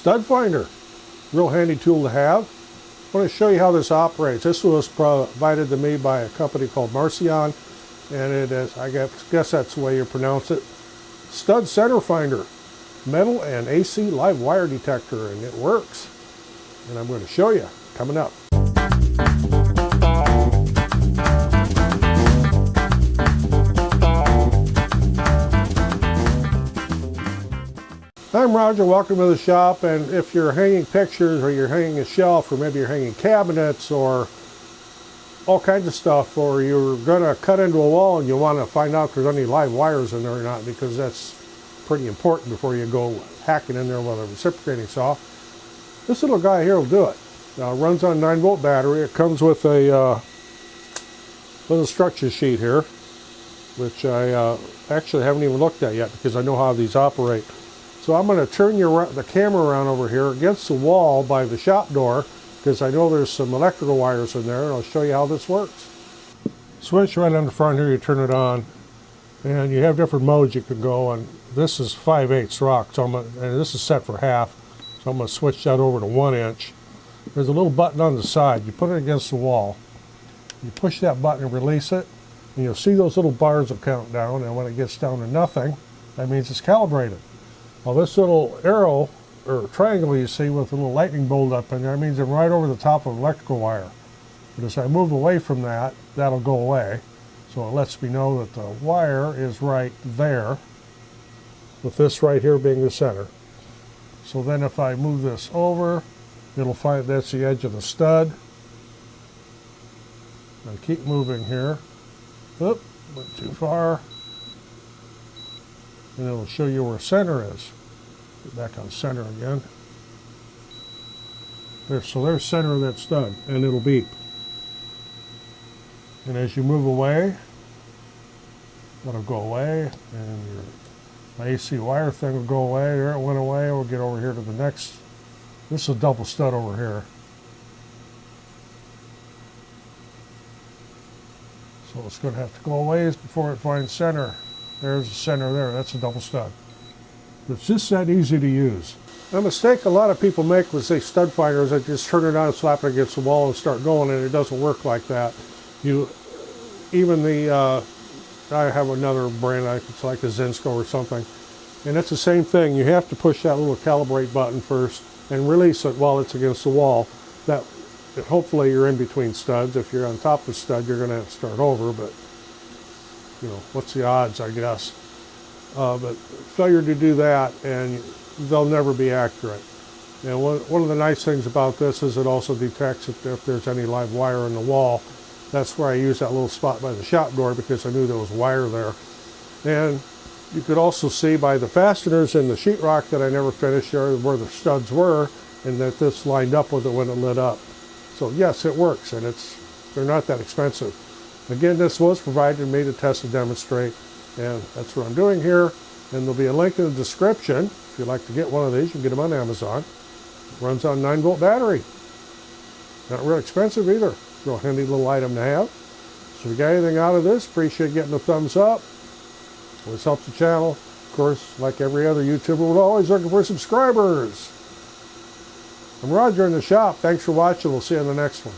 stud finder. Real handy tool to have. I want to show you how this operates. This was provided to me by a company called Marsian, and it is, I guess that's the way you pronounce it, stud center finder, metal and AC live wire detector, and it works. And I'm going to show you coming up. I'm Roger, welcome to the shop, and if you're hanging pictures or you're hanging a shelf or maybe you're hanging cabinets or all kinds of stuff, or you're going to cut into a wall and you want to find out if there's any live wires in there or not, because that's pretty important before you go hacking in there with a reciprocating saw, this little guy here will do it. Now, it runs on 9-volt battery. It comes with a little instruction sheet here, which I actually haven't even looked at yet because I know how these operate. So I'm going to turn the camera around over here against the wall by the shop door because I know there's some electrical wires in there, and I'll show you how this works. Switch right on the front here, you turn it on, and you have different modes you can go, and this is 5/8 rock, so and this is set for half, so I'm going to switch that over to 1 inch. There's a little button on the side. You put it against the wall. You push that button and release it, and you'll see those little bars will count down, and when it gets down to nothing, that means it's calibrated. Well, this little arrow, or triangle you see with a little lightning bolt up in there, means I'm right over the top of an electrical wire. But as I move away from that, that'll go away. So it lets me know that the wire is right there, with this right here being the center. So then if I move this over, it'll find that's the edge of the stud. I keep moving here. Oop, went too far. And it'll show you where center is. Get back on center again. So there's center of that stud, and it'll beep. And as you move away, that'll go away, and my AC wire thing will go away. There it went away. We'll get over here to the next. This is a double stud over here. So it's going to have to go a ways before it finds center. There's the center there. That's a double stud. It's just that easy to use. A mistake a lot of people make with say stud finders, they just turn it on, slap it against the wall, and start going, and it doesn't work like that. I have another brand, it's like a Zinsko or something, and it's the same thing. You have to push that little calibrate button first and release it while it's against the wall. That hopefully you're in between studs. If you're on top of the stud, you're going to have to start over, but you know, what's the odds, I guess. But failure to do that, and they'll never be accurate. And one of the nice things about this is it also detects if there's any live wire in the wall. That's where I use that little spot by the shop door because I knew there was wire there. And you could also see by the fasteners in the sheetrock that I never finished there where the studs were, and that this lined up with it when it lit up. So yes, it works, and they're not that expensive. Again, this was provided to me to test and demonstrate, and that's what I'm doing here. And there'll be a link in the description. If you'd like to get one of these, you can get them on Amazon. It runs on 9-volt battery. Not real expensive either. Real handy little item to have. So if you got anything out of this, appreciate getting a thumbs up. Always helps the channel. Of course, like every other YouTuber, we're always looking for subscribers. I'm Roger in the shop. Thanks for watching. We'll see you in the next one.